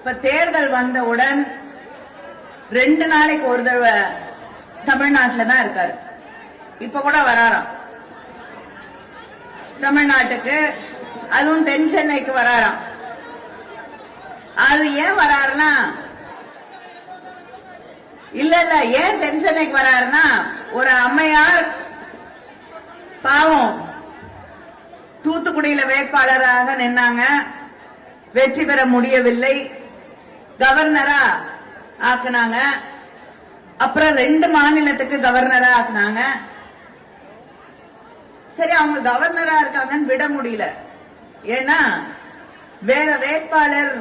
இப்ப தேர்தல் வந்தவுடன் 2 நாளைக்கு ஒரு தடவை தமிழ்நாட்டில் தான் இருக்காரு. இப்ப கூட வராராம் தமிழ்நாட்டுக்கு, அதுவும் தென் சென்னைக்கு வராராம். அது ஏன் வராருன்னா, இல்ல ஏன் தென் சென்னைக்கு வராருன்னா, ஒரு அம்மையார் பாவம் தூத்துக்குடியில வேட்பாளராக நின்னாங்க, வெற்றி பெற முடியவில்லை, கவர்னரா ஆக்குனாங்க. அப்புறம் 2 மாநிலத்துக்கு கவர்னரா ஆக்குனாங்க. சரி, அவங்க கவர்னரா இருக்காங்கன்னு விட முடியல. ஏன்னா வேற வேட்பாளர்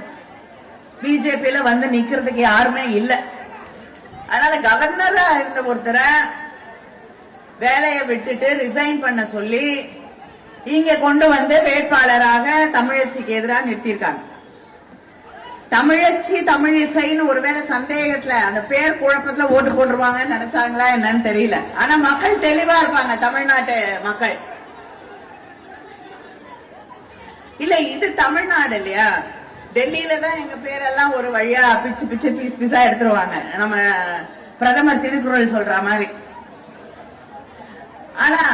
பிஜேபியில வந்து நிக்கிறதுக்கு யாருமே இல்ல. அதனால கவர்னரா இருந்த ஒருத்தரை வேலையை விட்டுட்டு ரிசைன் பண்ண சொல்லி இங்க கொண்டு வந்து வேட்பாளராக தமிழச்சிக்கு எதிராக நிறுத்திருக்காங்க. தமிழச்சி தமிழிசைன்னு ஒருவேளை சந்தேகத்துல அந்த பேர் குழப்பத்துல ஓட்டு போட்டுருவாங்கன்னு நினைச்சாங்களா என்னன்னு தெரியல. ஆனா மக்கள் தெளிவா இருப்பாங்க, தமிழ்நாட்டு மக்கள். இல்ல, இது தமிழ்நாடு இல்லையா? டெல்லியில தான் எங்க பேரெல்லாம் ஒரு வழியா பிச்சு பிச்சு பீஸ் பீஸா எடுத்துருவாங்க, நம்ம பிரதமர் திருக்குறள் சொல்ற மாதிரி. ஆனா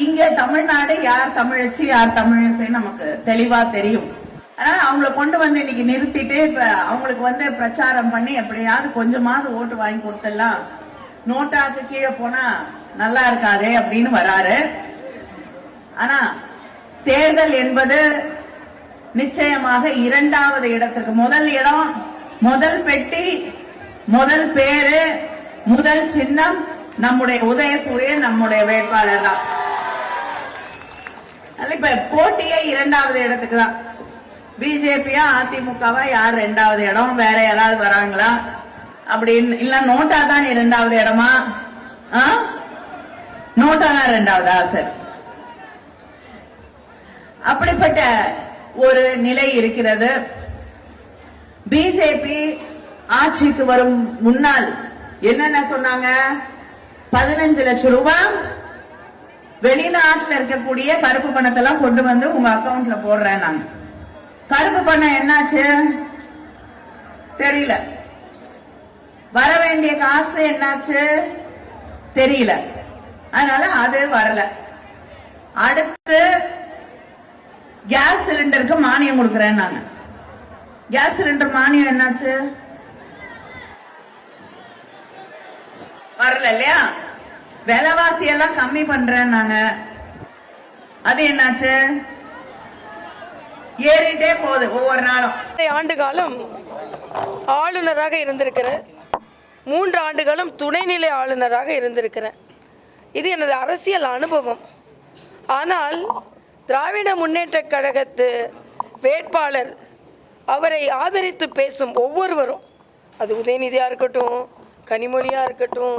இங்க தமிழ்நாடு யார் தமிழச்சி யார் தமிழிசை நமக்கு தெளிவா தெரியும். அதனால அவங்களை கொண்டு வந்து இன்னைக்கு நிறுத்திட்டு இப்ப அவங்களுக்கு வந்து பிரச்சாரம் பண்ணி எப்படியாவது கொஞ்சமாவது ஓட்டு வாங்கி கொடுத்துடலாம், நோட்டாக்கு கீழே போனா நல்லா இருக்காதே அப்படின்னு வராரு. ஆனா தேர்தல் என்பது நிச்சயமாக 2வது இடத்திற்கு, முதல் இடம், முதல் பெட்டி, முதல் பேரு, முதல் சின்னம் நம்முடைய உதயசூரியன், நம்முடைய வேட்பாளர் தான். இப்ப போட்டியே 2வது இடத்துக்கு தான். பிஜேபியா அதிமுகவா யார் 2வது இடம், வேற யாராவது வராங்களா அப்படின்னு? இல்ல நோட்டா தான் 2வது இடமா? நோட்டா தான் 2வதா? சரி, அப்படிப்பட்ட ஒரு நிலை இருக்கிறது. பிஜேபி ஆட்சிக்கு வரும் முன்னால் என்னென்ன சொன்னாங்க? 15 லட்சம் ரூபாய் வெளிநாட்டில் இருக்கக்கூடிய கருப்பு பணத்தை எல்லாம் கொண்டு வந்து உங்க அக்கவுண்ட்ல போடுறேன். நாங்க கருப்பு பணம் என்னாச்சு தெரியல, வர வேண்டிய காசு என்னாச்சு தெரியல, அதனால அது வரல. அடுத்து கேஸ் சிலிண்டருக்கு மானியம் கொடுக்கறேன் நாங்க. கேஸ் சிலிண்டர் மானியம் என்னாச்சு? வரல இல்லையா? விலைவாசி எல்லாம் கம்மி பண்றேன் நாங்க, அது என்னாச்சு? ஏறிட்டே போகுது ஒவ்வொரு நாளும். ஆண்டு காலம் ஆளுநராக இருந்திருக்கிறேன், 3 ஆண்டுகளும் துணைநிலை ஆளுநராக இருந்திருக்கிறேன். இது எனது அரசியல் அனுபவம். ஆனால் திராவிட முன்னேற்ற கழகத்து வேட்பாளர் அவரை ஆதரித்து பேசும் ஒவ்வொருவரும், அது உதயநிதியாக இருக்கட்டும், கனிமொழியாக இருக்கட்டும்,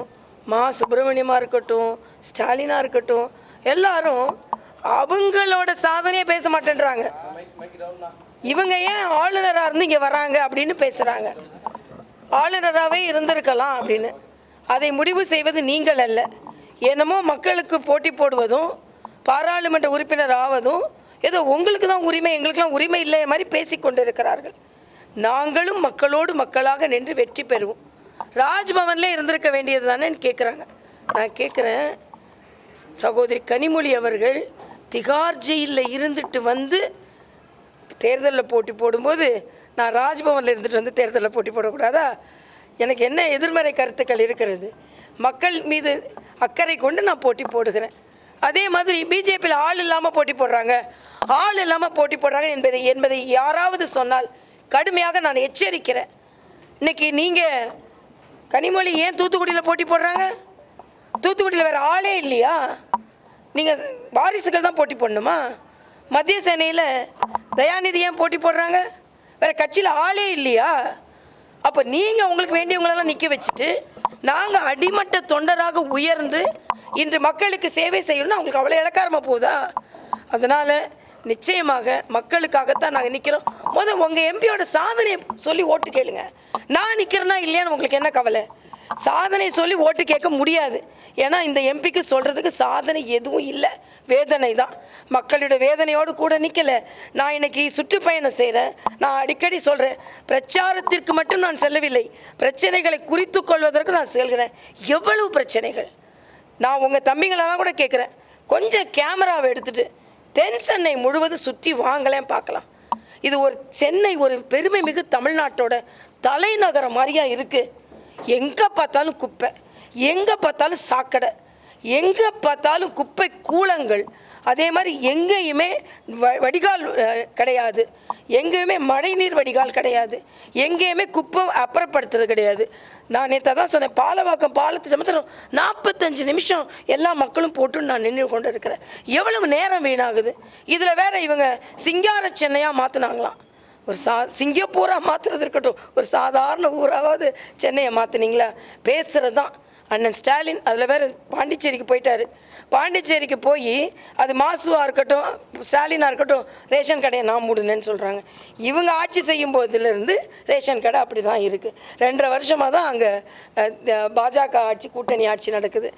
மா சுப்பிரமணியமாக இருக்கட்டும், ஸ்டாலினாக இருக்கட்டும், எல்லாரும் அவங்களோட சாதனையை பேச மாட்டேன்றாங்க. இவங்க ஏன் ஆளுநராக இருந்து இங்கே வராங்க அப்படின்னு பேசுகிறாங்க. ஆளுநராகவே இருந்திருக்கலாம் அப்படின்னு. அதை முடிவு செய்வது நீங்கள் அல்ல. என்னமோ மக்களுக்கு போட்டி போடுவதும் பாராளுமன்ற உறுப்பினர் ஆவதும் ஏதோ உங்களுக்கு தான் உரிமை, எங்களுக்கெல்லாம் உரிமை இல்லை மாதிரி பேசிக்கொண்டு இருக்கிறார்கள். நாங்களும் மக்களோடு மக்களாக நின்று வெற்றி பெறுவோம். ராஜ்பவனில் இருந்திருக்க வேண்டியது தானே கேட்குறாங்க. நான் கேட்குறேன், சகோதரி கனிமொழி அவர்கள் திகார் ஜெயிலில் இருந்துட்டு வந்து தேர்தலில் போட்டி போடும்போது நான் ராஜ்பவனில் இருந்துட்டு வந்து தேர்தலில் போட்டி போடக்கூடாதா? எனக்கு என்ன எதிர்மறை கருத்துக்கள் இருக்கிறது? மக்கள் மீது அக்கறை கொண்டு நான் போட்டி போடுகிறேன். அதே மாதிரி பிஜேபியில் ஆள் இல்லாமல் போட்டி போடுறாங்க, ஆள் இல்லாமல் போட்டி போடுறாங்க என்பதை யாராவது சொன்னால் கடுமையாக நான் எச்சரிக்கிறேன். இன்னைக்கு நீங்கள் கனிமொழி ஏன் தூத்துக்குடியில் போட்டி போடுறாங்க? தூத்துக்குடியில் வேறு ஆளே இல்லையா? நீங்கள் வாரிசுகள் தான் போட்டி போடணுமா? மத்திய சேனையில் தயாநிதி ஏன் போட்டி போடுறாங்க? வேறு கட்சியில் ஆளே இல்லையா? அப்போ நீங்கள் உங்களுக்கு வேண்டியவங்களெல்லாம் நிற்க வச்சுட்டு நாங்கள் அடிமட்ட தொண்டராக உயர்ந்து இன்று மக்களுக்கு சேவை செய்யணும்னு அவங்களுக்கு அவ்வளோ இலக்காரமாக போகுதா? அதனால் நிச்சயமாக மக்களுக்காகத்தான் நாங்கள் நிற்கிறோம். முதல் உங்கள் எம்பியோட சாதனையை சொல்லி ஓட்டு கேளுங்க. நான் நிற்கிறேன்னா இல்லையான்னு உங்களுக்கு என்ன கவலை? சாதனை சொல்லி ஓட்டு கேட்க முடியாது. ஏன்னா இந்த எம்பிக்கு சொல்கிறதுக்கு சாதனை எதுவும் இல்லை, வேதனை தான். மக்களுடைய வேதனையோடு கூட நிற்கலை. நான் இன்னைக்கு சுற்றுப்பயணம் செய்கிறேன். நான் அடிக்கடி சொல்கிறேன், பிரச்சாரத்திற்கு மட்டும் நான் செல்லவில்லை, பிரச்சனைகளை குறித்து கொள்வதற்கு நான் செல்கிறேன். எவ்வளவு பிரச்சனைகள்! நான் உங்கள் தம்பிங்களெல்லாம் கூட கேட்குறேன், கொஞ்சம் கேமராவை எடுத்துகிட்டு தென் சென்னை முழுவதும் சுற்றி வாங்கலேன் பார்க்கலாம். இது ஒரு சென்னை ஒரு பெருமை மிகு தமிழ்நாட்டோட தலைநகரம் மாதிரியா இருக்குது. எங்கே பார்த்தாலும் குப்பை, எங்கே பார்த்தாலும் சாக்கடை, எங்கே பார்த்தாலும் குப்பை கூளங்கள். அதே மாதிரி எங்கேயுமே வடிகால் கிடையாது, எங்கேயுமே மழைநீர் வடிகால் கிடையாது, எங்கேயுமே குப்பை அப்புறப்படுத்துறது கிடையாது. நான் நேற்று தான் சொன்னேன், பாலவாக்கம் பாலத்தை மாத்திரம் 45 நிமிஷம் எல்லா மக்களும் போட்டு நான் நின்று கொண்டு இருக்கிறேன். எவ்வளவு நேரம் வீணாகுது. இதில் வேற இவங்க சிங்கார சென்னையாக மாற்றினாங்களாம். ஒரு சிங்கப்பூராக மாற்றுறது இருக்கட்டும், ஒரு சாதாரண ஊராவது சென்னையை மாற்றினீங்களா? பேசுகிறது தான் அண்ணன் ஸ்டாலின். அதில் வேறு பாண்டிச்சேரிக்கு போயிட்டார். பாண்டிச்சேரிக்கு போய் அது மாசுவாக இருக்கட்டும், ஸ்டாலினாக இருக்கட்டும், ரேஷன் கடையை நான் மூடுனேன்னு சொல்கிறாங்க. இவங்க ஆட்சி செய்யும் போதிலிருந்து ரேஷன் கடை அப்படி தான் இருக்குது. 2.5 வருஷமாக தான் அங்கே பாஜக ஆட்சி, கூட்டணி ஆட்சி நடக்குது.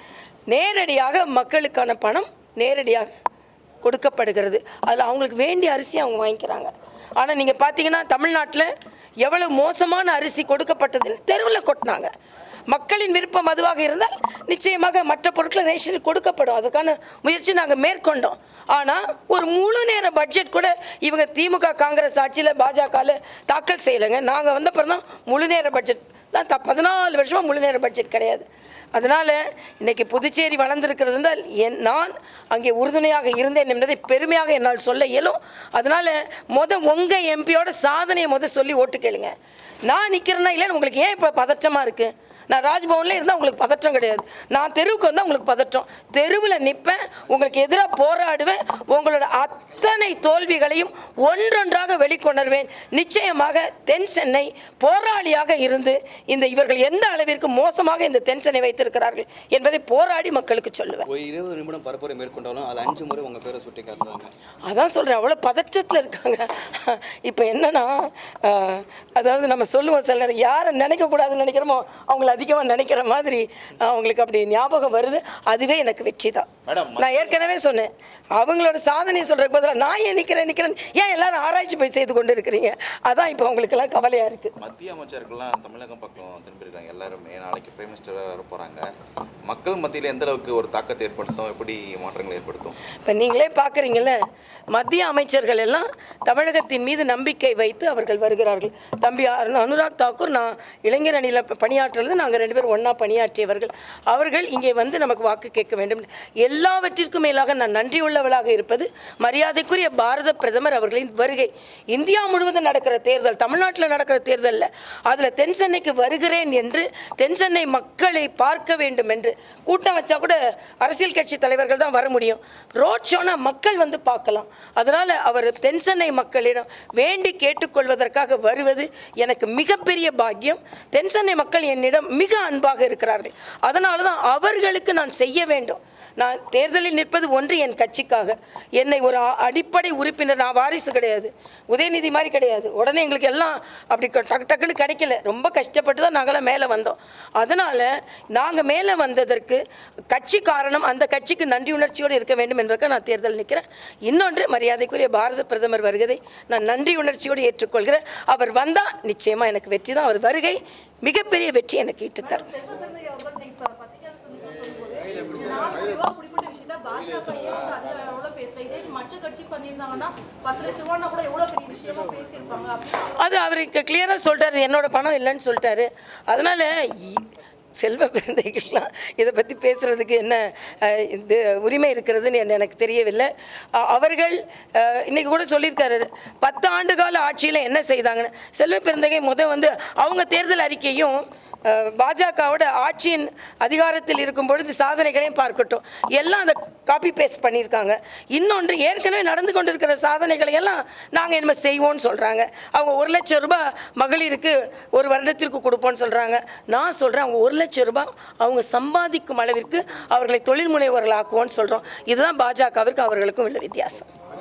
நேரடியாக மக்களுக்கான பணம் நேரடியாக கொடுக்கப்படுகிறது. அதில் அவங்களுக்கு வேண்டிய அரிசி அவங்க வாங்கிக்கிறாங்க. ஆனால் நீங்கள் பார்த்தீங்கன்னா தமிழ்நாட்டில் எவ்வளோ மோசமான அரிசி கொடுக்கப்பட்டதுன்னு தெருவில் கொட்டினாங்க. மக்களின் விருப்பம் அதுவாக இருந்தால் நிச்சயமாக மற்ற பொருட்கள் ரேஷனில் கொடுக்கப்படும். அதுக்கான முயற்சி நாங்கள் மேற்கொண்டோம். ஆனால் ஒரு முழு நேர பட்ஜெட் கூட இவங்க திமுக காங்கிரஸ் ஆட்சியில் பாஜகவில் தாக்கல் செய்யலைங்க. நாங்கள் வந்த பிறகு தான் முழு நேர பட்ஜெட் தான். 14 வருஷமாக முழு நேர பட்ஜெட் கிடையாது. அதனால் இன்றைக்கி புதுச்சேரி வளர்ந்துருக்கிறது என்றால் நான் அங்கே உறுதுணையாக இருந்தேன் என்பதை பெருமையாக என்னால் சொல்ல இயலும். அதனால் உங்கள் எம்பியோட சாதனையை சொல்லி ஓட்டு கேளுங்க. நான் நிற்கிறேன்னா இல்லைன்னு உங்களுக்கு ஏன் இப்போ பதற்றமாக இருக்குது? நான் ராஜ்பவனில் இருந்தால் உங்களுக்கு பதற்றம் கிடையாது. நான் தெருவுக்கு வந்தால் உங்களுக்கு பதற்றம். தெருவில் நிற்பேன், உங்களுக்கு எதிராக போராடுவேன், உங்களோட அத்தனை தோல்விகளையும் ஒன்றொன்றாக வெளிக்கொணர்வேன். நிச்சயமாக தென் சென்னை போராளியாக இருந்து இவர்கள் எந்த அளவிற்கு மோசமாக இந்த தென் சென்னை வைத்திருக்கிறார்கள் என்பதை போராடி மக்களுக்கு சொல்லுவேன். ஒரு 20 நிமிடம் பரப்புரை மேற்கொண்டாலும் அது 5 முறை உங்கள் பேரை சுட்டி காட்டுறாங்க. அதான் சொல்கிறேன், அவ்வளோ பதற்றத்தில் இருக்காங்க. இப்போ என்னன்னா, அதாவது நம்ம சொல்லுவோம் சில நேரம் யாரை நினைக்கக்கூடாதுன்னு நினைக்கிறோமோ அவங்கள அதிகமாக நினைக்கிற மாதிரி அவங்களுக்கு அப்படி ஞாபகம் வருது. அதுவே எனக்கு வெற்றி தான். நான் ஏற்கனவே சொன்னேன், அவங்களோட சாதனை சொல்றதுக்கு பதிலாக நான் ஏன் நிற்கிறேன் ஏன் எல்லாரும் ஆராய்ச்சி போய் செய்து கொண்டு இருக்கிறீங்க? அதான் இப்போ அவங்களுக்கெல்லாம் கவலையாக இருக்குது. மத்திய அமைச்சர்கள்லாம் தமிழகம் பக்கம் திரும்பியிருக்காங்க. எல்லாருமே நாளைக்கு பிரைம் மினிஸ்டர் வர போகிறாங்க. மக்கள் மத்தியில் எந்த அளவுக்கு ஒரு தாக்கத்தை ஏற்படுத்தும், எப்படி மாற்றங்கள் ஏற்படுத்தும்? இப்போ நீங்களே பார்க்குறீங்கள, மத்திய அமைச்சர்கள் எல்லாம் தமிழகத்தின் மீது நம்பிக்கை வைத்து அவர்கள் வருகிறார்கள். தம்பி அனுராக் தாக்கூர், நான் இளைஞர் அணியில் பணியாற்றுறது, நாங்கள் 2 பேரும் ஒன்றா பணியாற்றியவர்கள். அவர்கள் இங்கே வந்து நமக்கு வாக்கு கேட்க வேண்டும். எல்லாவற்றிற்கும் மேலாக நான் நன்றி உள்ளவளாக இருப்பது மரியாதைக்குரிய பாரத பிரதமர் அவர்களின் வருகை. இந்தியா முழுவதும் நடக்கிற தேர்தல், தமிழ்நாட்டில் நடக்கிற தேர்தலில் அதில் தென் சென்னைக்கு வருகிறேன் என்று தென் சென்னை மக்களை பார்க்க வேண்டும் என்று கூட்டம் வச்சா கூட அரசியல் கட்சி தலைவர்கள் தான் வர முடியும். ரோட் ஷோனா மக்கள் வந்து பார்க்கலாம். அதனால் அவர் தென் சென்னை மக்களிடம் வேண்டி கேட்டுக்கொள்வதற்காக வருவது எனக்கு மிகப்பெரிய பாக்கியம். தென் சென்னை மக்கள் என்னிடம் மிக அன்பாக இருக்கிறார்கள். அதனால தான் அவர்களுக்கு நான் செய்ய வேண்டும். நான் தேர்தலில் நிற்பது ஒன்று என் கட்சிக்காக. என்னை ஒரு அடிப்படை உறுப்பினர், நான் வாரிசு கிடையாது, உதயநிதி மாதிரி கிடையாது. உடனே எங்களுக்கு எல்லாம் அப்படி டக்குன்னு கிடைக்கல. ரொம்ப கஷ்டப்பட்டு தான் நாங்களாம் மேலே வந்தோம். அதனால் நாங்கள் மேலே வந்ததற்கு கட்சி காரணம். அந்த கட்சிக்கு நன்றி உணர்ச்சியோடு இருக்க வேண்டும் என்பதற்காக நான் தேர்தல் நிற்கிறேன். இன்னொன்று, மரியாதைக்குரிய பாரத பிரதமர் வருகதை நான் நன்றி உணர்ச்சியோடு ஏற்றுக்கொள்கிறேன். அவர் வந்தால் நிச்சயமாக எனக்கு வெற்றி தான். அவர் வருகை மிகப்பெரிய வெற்றி எனக்கு ஈட்டுத்தரும். அது அவருக்கு கிளியரா சொல்லிட்டாரு, என்னோட பணம் இல்லைன்னு சொல்லிட்டாரு. அதனால செல்வ பிறந்தைகள்லாம் இதை பற்றி பேசுகிறதுக்கு என்ன இது உரிமை இருக்கிறதுன்னு எனக்கு தெரியவில்லை. அவர்கள் இன்றைக்கி கூட சொல்லியிருக்காரு, 10 ஆண்டு கால ஆட்சியில் என்ன செய்தாங்கன்னு. செல்வ பிறந்தகை வந்து அவங்க தேர்தல் அறிக்கையும் பாஜகவோட ஆட்சியின் அதிகாரத்தில் இருக்கும் பொழுது சாதனைகளையும் பார்க்கட்டும், எல்லாம் அதை காப்பி பேஸ்ட் பண்ணியிருக்காங்க. இன்னொன்று, ஏற்கனவே நடந்து கொண்டிருக்கிற சாதனைகளை எல்லாம் நாங்கள் என்ன செய்வோம்னு சொல்கிறாங்க. அவங்க 1 லட்சம் ரூபாய் மகளிருக்கு ஒரு வருடத்திற்கு கொடுப்போம்னு சொல்கிறாங்க. நான் சொல்கிறேன், அவங்க 1 லட்சம் ரூபாய் அவங்க சம்பாதிக்கும் அளவிற்கு அவர்களை தொழில் முனைவர்கள் ஆக்குவோன்னு சொல்கிறோம். இதுதான் பாஜகவிற்கு அவர்களுக்கும் உள்ள வித்தியாசம்.